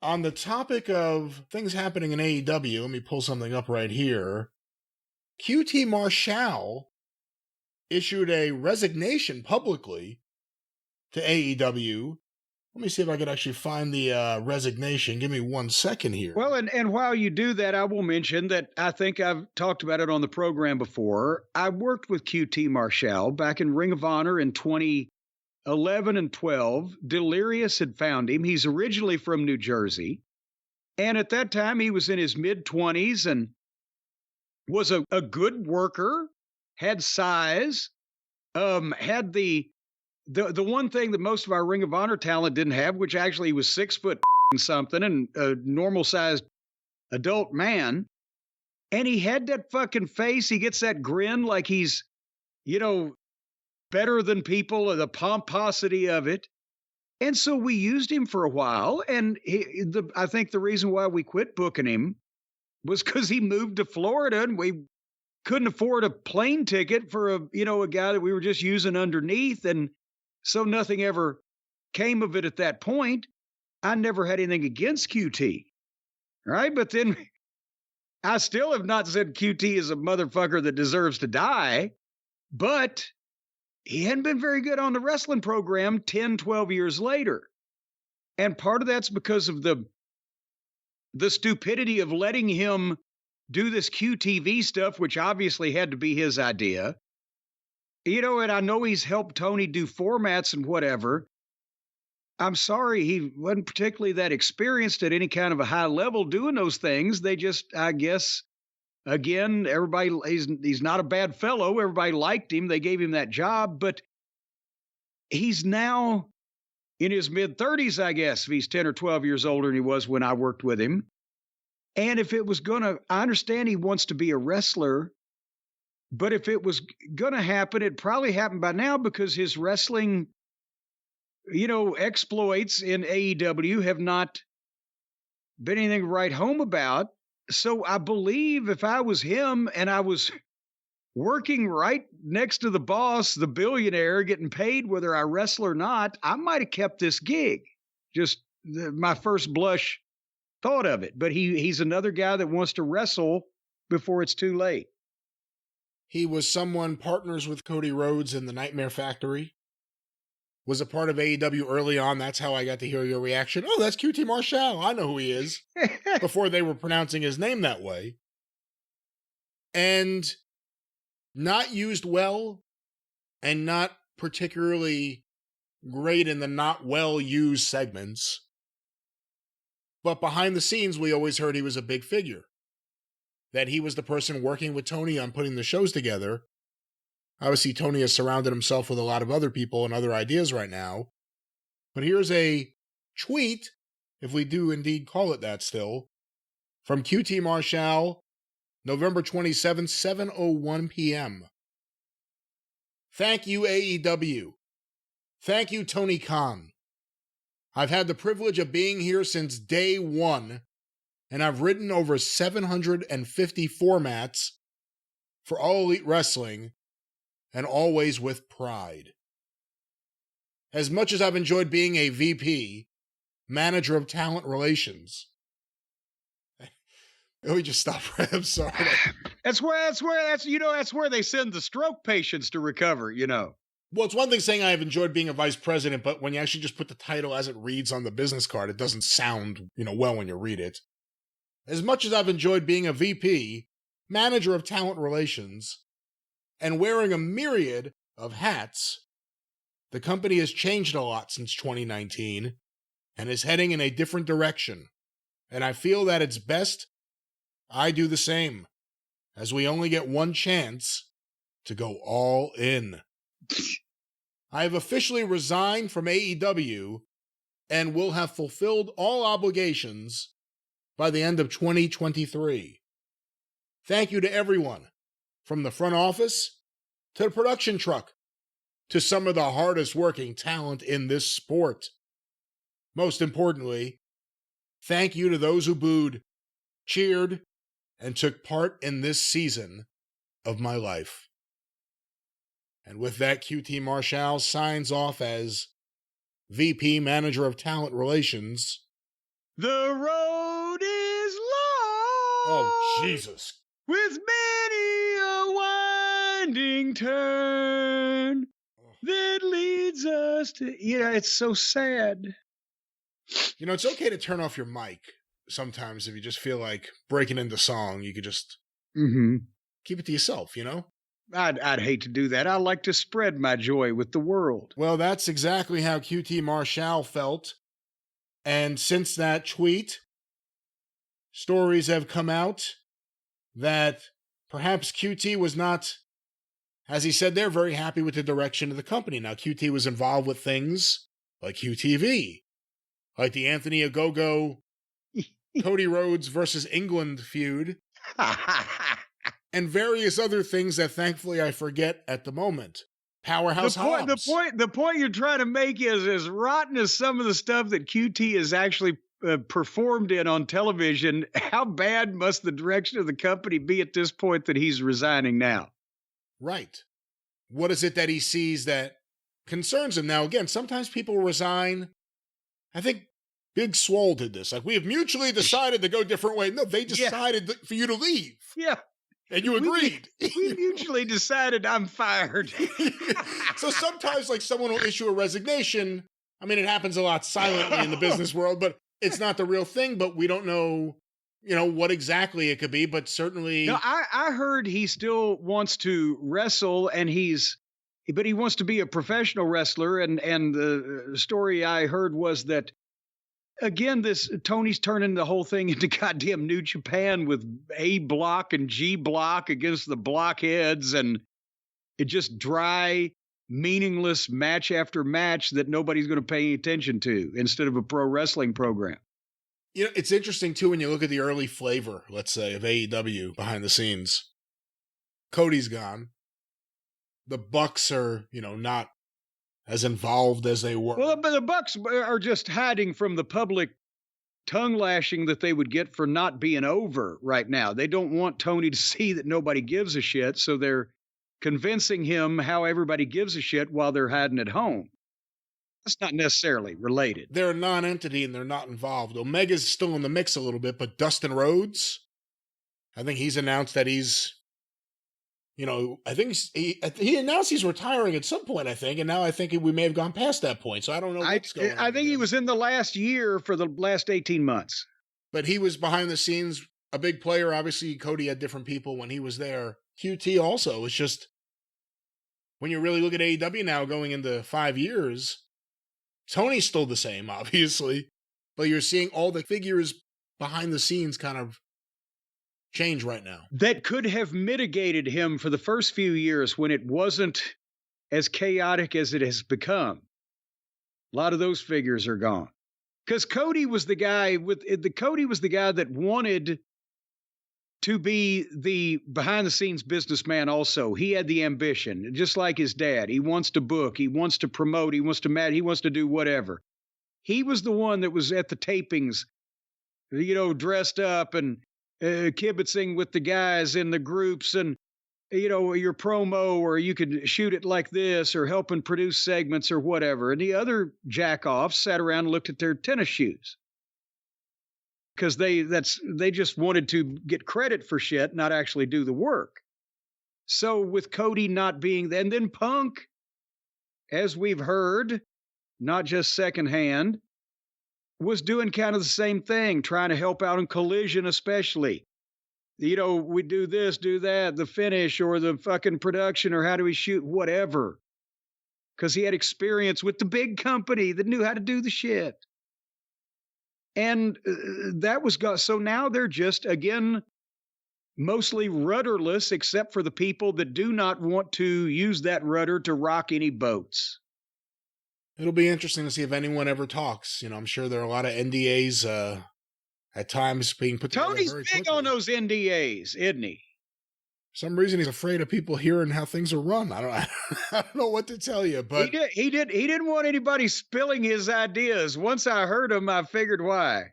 On the topic of things happening in AEW, let me pull something up right here. QT Marshall issued a resignation publicly to AEW. Let me see if I could actually find the resignation. Give me 1 second here. Well, and while you do that, I will mention that I think I've talked about it on the program before. I worked with QT Marshall back in Ring of Honor in 2011 and 12. Delirious had found him. He's originally from New Jersey. And at that time, he was in his mid-20s and was a good worker, had size, had the one thing that most of our Ring of Honor talent didn't have, which actually he was 6 foot something and a normal-sized adult man. And he had that fucking face. He gets that grin like he's, better than people, the pomposity of it. And so we used him for a while. And I think the reason why we quit booking him was because he moved to Florida and we couldn't afford a plane ticket for a guy that we were just using underneath. And so nothing ever came of it at that point. I never had anything against QT. Right. But then I still have not said QT is a motherfucker that deserves to die. But he hadn't been very good on the wrestling program 10, 12 years later. And part of that's because of the stupidity of letting him do this QTV stuff, which obviously had to be his idea. And I know he's helped Tony do formats and whatever. I'm sorry, he wasn't particularly that experienced at any kind of a high level doing those things. They just, I guess, again, everybody, he's not a bad fellow. Everybody liked him. They gave him that job, but he's now in his mid-30s, I guess, if he's 10 or 12 years older than he was when I worked with him. And if it was I understand he wants to be a wrestler, but if it was going to happen, it probably happened by now because his wrestling, exploits in AEW have not been anything to write home about. So I believe if I was him and I was working right next to the boss, the billionaire, getting paid whether I wrestle or not, I might have kept this gig. Just my first blush thought of it. But he's another guy that wants to wrestle before it's too late. He was someone partners with Cody Rhodes in the Nightmare Factory. Was a part of AEW early on. That's how I got to hear your reaction. Oh, that's QT Marshall. I know who he is. Before they were pronouncing his name that way. And not used well and not particularly great in the not well used segments. But behind the scenes, we always heard he was a big figure. That he was the person working with Tony on putting the shows together. Obviously, Tony has surrounded himself with a lot of other people and other ideas right now. But here's a tweet, if we do indeed call it that still, from QT Marshall, November 27th, 7:01 p.m. Thank you, AEW. Thank you, Tony Khan. I've had the privilege of being here since day one, and I've written over 750 formats for All Elite Wrestling, and always with pride. As much as I've enjoyed being a VP, manager of talent relations. Let me just stop right. I'm sorry. That's where they send the stroke patients to recover, Well, it's one thing saying I've enjoyed being a vice president, but when you actually just put the title as it reads on the business card, it doesn't sound, well when you read it. As much as I've enjoyed being a VP, manager of talent relations, and wearing a myriad of hats, the company has changed a lot since 2019 and is heading in a different direction. And I feel that it's best I do the same, as we only get one chance to go all in. I have officially resigned from AEW and will have fulfilled all obligations by the end of 2023. Thank you to everyone, from the front office to the production truck, to some of the hardest working talent in this sport. Most importantly, thank you to those who booed, cheered, and took part in this season of my life. And with that, QT Marshall signs off as VP Manager of Talent Relations The road is Oh, long Jesus. with many a winding turn that leads us to, it's so sad. It's okay to turn off your mic sometimes if you just feel like breaking into song. You could just keep it to yourself, I'd hate to do that. I like to spread my joy with the world. Well, that's exactly how QT Marshall felt. And since that tweet, stories have come out that perhaps QT was not, as he said, they're very happy with the direction of the company. Now, QT was involved with things like QTV, like the Anthony Ogogo, Cody Rhodes versus England feud, and various other things that thankfully I forget at the moment. Powerhouse Hobbs. The point you're trying to make is as rotten as some of the stuff that QT has actually performed in on television. How bad must the direction of the company be at this point that he's resigning now? Right. What is it that he sees that concerns him? Now, again, sometimes people resign. I think Big Swole did this. Like, we have mutually decided to go different ways. No, they decided for you to leave. Yeah. And you agreed. We mutually decided I'm fired. So sometimes, like, someone will issue a resignation. I mean, it happens a lot silently in the business world, but it's not the real thing. But we don't know, what exactly it could be. But certainly, no, I heard he still wants to wrestle, and but he wants to be a professional wrestler. And the story I heard was that, again, Tony's turning the whole thing into goddamn New Japan with A block and G block against the blockheads, and it just dry, meaningless match after match that nobody's going to pay any attention to instead of a pro wrestling program. It's interesting too when you look at the early flavor, let's say, of AEW behind the scenes. Cody's gone. The Bucks are, not as involved as they were. Well, but the Bucks are just hiding from the public tongue lashing that they would get for not being over right now. They don't want Tony to see that nobody gives a shit, so they're convincing him how everybody gives a shit while they're hiding at home. That's not necessarily related. They're a non-entity and they're not involved. Omega's still in the mix a little bit, but Dustin Rhodes, I think he's announced that he's, I think he announced he's retiring at some point, I think, and now I think we may have gone past that point, so I don't know what's going on. I think he was in the last year for the last 18 months. But he was behind the scenes, a big player. Obviously, Cody had different people when he was there. QT also. It's just, when you really look at AEW now going into 5 years, Tony's still the same, obviously, but you're seeing all the figures behind the scenes kind of change right now. That could have mitigated him for the first few years when it wasn't as chaotic as it has become. A lot of those figures are gone. Because Cody was the guy that wanted to be the behind the scenes businessman also. He had the ambition, just like his dad. He wants to book, he wants to promote, he wants to do whatever. He was the one that was at the tapings, dressed up and kibitzing with the guys in the groups and, your promo, or you could shoot it like this, or helping produce segments or whatever. And the other jack-offs sat around and looked at their tennis shoes. Because they just wanted to get credit for shit, not actually do the work. So with Cody not being there, and then Punk, as we've heard, not just secondhand, was doing kind of the same thing, trying to help out in Collision especially. We do this, do that, the finish or the fucking production or how do we shoot, whatever. Because he had experience with the big company that knew how to do the shit. And that was so now they're just, again, mostly rudderless, except for the people that do not want to use that rudder to rock any boats. It'll be interesting to see if anyone ever talks. I'm sure there are a lot of NDAs at times being put together. Tony's big on those NDAs, isn't he? For some reason, he's afraid of people hearing how things are run. I don't know what to tell you, but he didn't want anybody spilling his ideas. Once I heard him, I figured why.